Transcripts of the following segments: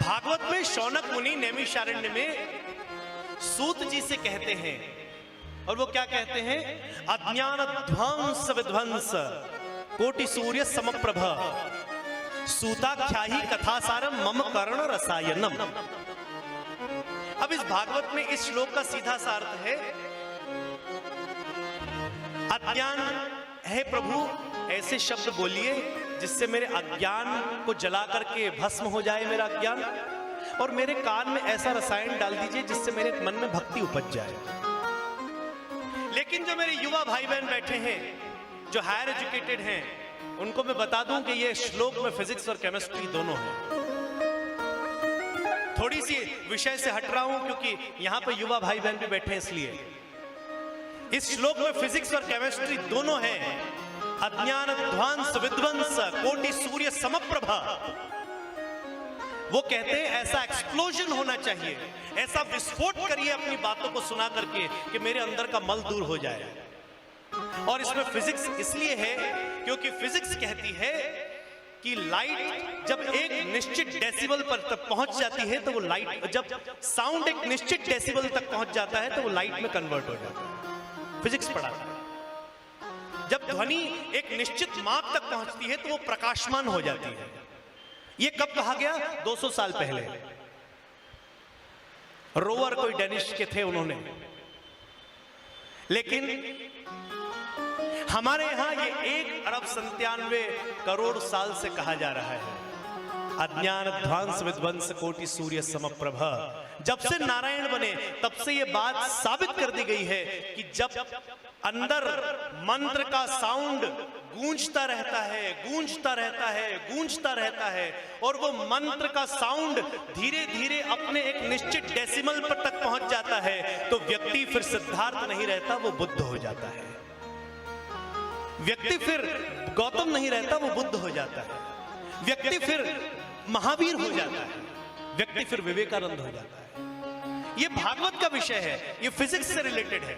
भागवत में शौनक मुनि नैमिषारण्य में सूत जी से कहते हैं, और वो क्या कहते हैं? अज्ञान ध्वंस विध्वंस कोटि सूर्य समप्रभ सूताख्याहि कथासारम मम कर्ण रसायनम। अब इस भागवत में इस श्लोक का सीधा सा अर्थ है, अज्ञान है प्रभु ऐसे शब्द बोलिए जिससे मेरे अज्ञान को जला करके भस्म हो जाए मेरा अज्ञान, और मेरे कान में ऐसा रसायन डाल दीजिए जिससे मेरे मन में भक्ति उपज जाए। लेकिन जो मेरे युवा भाई बहन बैठे हैं, जो हायर एजुकेटेड हैं, उनको मैं बता दूं कि ये श्लोक में फिजिक्स और केमिस्ट्री दोनों है। थोड़ी सी विषय से हट रहा हूं क्योंकि यहां पे युवा भाई बहन भी बैठे हैं, इसलिए इस श्लोक में फिजिक्स और केमिस्ट्री दोनों है। अज्ञान ध्वंस विध्वंस कोटि सूर्य समप्रभा। वो कहते हैं ऐसा एक्सप्लोजन होना चाहिए, ऐसा विस्फोट करिए अपनी बातों को सुना करके कि मेरे अंदर का मल दूर हो जाए। और इसमें फिजिक्स इसलिए है क्योंकि फिजिक्स कहती है कि लाइट जब एक निश्चित डेसिबल पर तक पहुंच जाती है तो वो लाइट, जब साउंड एक निश्चित डेसिबल तक पहुंच जाता है तो वो लाइट में कन्वर्ट हो जाता है। फिजिक्स पढ़ाता है जब ध्वनि एक निश्चित माप तक पहुंचती है तो वो प्रकाशमान हो जाती है। ये कब कहा गया? 200 साल पहले। रोवर कोई डेनिश के थे उन्होंने, लेकिन हमारे यहां ये 1,97,00,00,000 साल से कहा जा रहा है। अज्ञान ध्वंस विध्वंस कोटि सूर्य समप्रभ। जब से नारायण बने तब से ये बात साबित कर दी गई है कि जब अंदर मंत्र का साउंड गूंजता रहता है, गूंजता रहता है, गूंजता रहता है, और वो मंत्र का साउंड धीरे धीरे अपने एक निश्चित डेसिमल पर तक पहुंच जाता है, तो व्यक्ति फिर सिद्धार्थ नहीं रहता, वो बुद्ध हो जाता है। व्यक्ति फिर गौतम नहीं रहता, वो बुद्ध हो जाता है। व्यक्ति फिर महावीर हो जाता है, व्यक्ति फिर विवेकानंद हो जाता है। ये भागवत का विषय है, ये फिजिक्स से रिलेटेड है।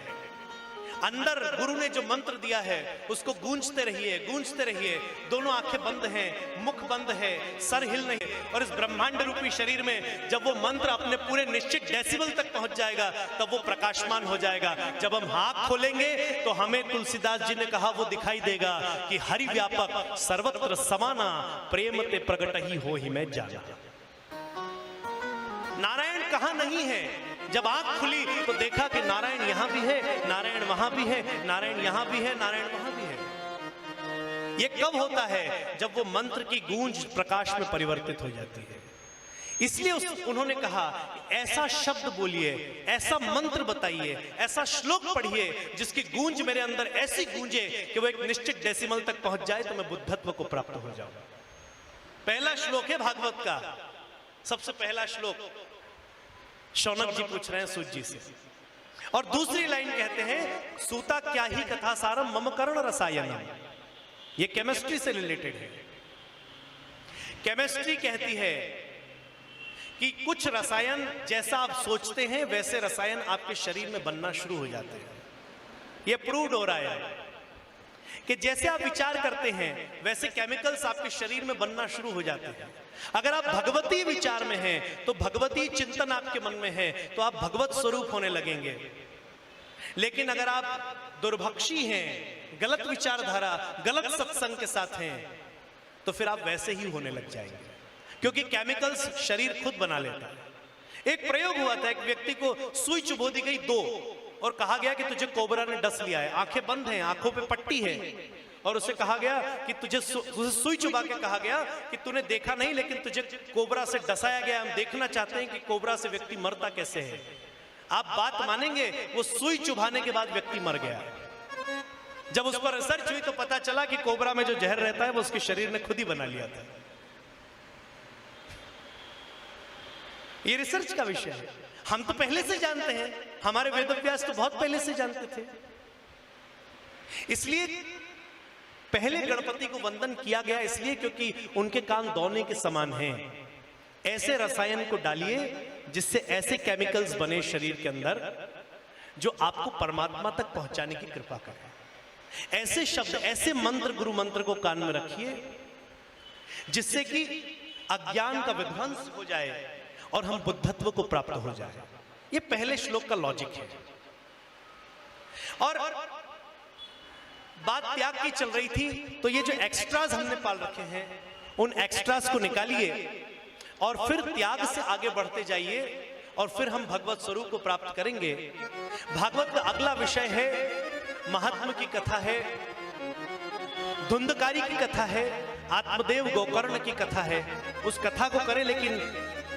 अंदर गुरु ने जो मंत्र दिया है उसको गूंजते रहिए, गूंजते रहिए। दोनों आंखें बंद हैं, मुख बंद है, सर हिल नहीं, और इस ब्रह्मांड रूपी शरीर में जब वो मंत्र अपने पूरे निश्चित डेसिबल तक पहुंच जाएगा तब वो प्रकाशमान हो जाएगा। जब हम आंख खोलेंगे तो हमें तुलसीदास जी ने कहा वो दिखाई देगा कि हरि व्यापक सर्वत्र समाना प्रेम ते प्रगट ही हो ही मैं जाना। नारायण कहां नहीं है? जब आंख खुली तो देखा कि नारायण यहां भी है, नारायण वहां भी है, नारायण यहां भी है, नारायण वहां भी है। यह कब होता है? जब वो मंत्र की गूंज प्रकाश में परिवर्तित हो जाती है। इसलिए उन्होंने कहा ऐसा शब्द बोलिए, ऐसा मंत्र बताइए, ऐसा श्लोक पढ़िए जिसकी गूंज मेरे अंदर ऐसी गूंजे कि वो एक निश्चित डेसिमल तक पहुंच जाए तो मैं बुद्धत्व को प्राप्त हो जाऊं। पहला श्लोक है भागवत का, सबसे पहला श्लोक शौनक जी पूछ रहे हैं सूत जी से, और दूसरी लाइन कहते हैं सूता क्या ही कथा सारम मम कर्ण रसायनम। ये केमिस्ट्री से रिलेटेड है। केमिस्ट्री कहती है कि कुछ रसायन जैसा आप सोचते हैं वैसे रसायन आपके शरीर में बनना शुरू हो जाते हैं। ये प्रूव्ड हो रहा है कि जैसे आप विचार करते हैं वैसे केमिकल्स आपके शरीर में बनना शुरू हो जाते हैं। अगर आप भगवती विचार में हैं तो भगवती चिंतन आपके मन में है तो आप भगवत स्वरूप होने लगेंगे। लेकिन अगर आप दुर्भक्षी हैं, गलत विचारधारा, गलत सत्संग के साथ हैं, तो फिर आप वैसे ही होने लग जाएंगे, क्योंकि केमिकल्स शरीर खुद बना लेता है। एक प्रयोग हुआ था, एक व्यक्ति को सुई चुभो दी गई 2 और कहा गया कि तुझे कोबरा ने डस लिया है। आंखें बंद हैं, आंखों पे पट्टी है, और उसे कहा गया कि तुझे सुई चुभा के कहा गया कि तूने देखा नहीं लेकिन तुझे कोबरा से डसाया गया। हम देखना चाहते हैं कि कोबरा से व्यक्ति मरता कैसे है। आप बात मानेंगे, वो सुई चुभाने के बाद व्यक्ति मर गया। जब उस पर रिसर्च हुई तो पता चला कि कोबरा में जो जहर रहता है वो उसके शरीर ने खुद ही बना लिया था। ये रिसर्च का विषय है। हम तो पहले से जानते हैं, हमारे वेदव्यास तो बहुत पहले से जानते थे। इसलिए पहले गणपति को वंदन किया गया, इसलिए क्योंकि उनके कान दौने के समान हैं। ऐसे रसायन को डालिए जिससे ऐसे केमिकल्स बने शरीर के अंदर जो आपको परमात्मा तक पहुंचाने की कृपा करें। ऐसे शब्द, ऐसे मंत्र, गुरु मंत्र को कान में रखिए जिससे कि अज्ञान का विध्वंस हो जाए और हम बुद्धत्व को प्राप्त हो जाए। ये पहले श्लोक का लॉजिक है। और बात त्याग की चल रही थी, तो ये जो एक्स्ट्राज हमने पाल रखे हैं उन एक्स्ट्राज को निकालिए और फिर त्याग से आगे बढ़ते जाइए और फिर हम भगवत स्वरूप को प्राप्त करेंगे। भागवत का अगला विषय है महात्मा की कथा है, धुंधकारी की कथा है, आत्मदेव गोकर्ण की कथा है। उस कथा को करें, लेकिन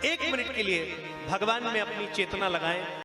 1 मिनट के लिए भगवान में अपनी चेतना लगाएं।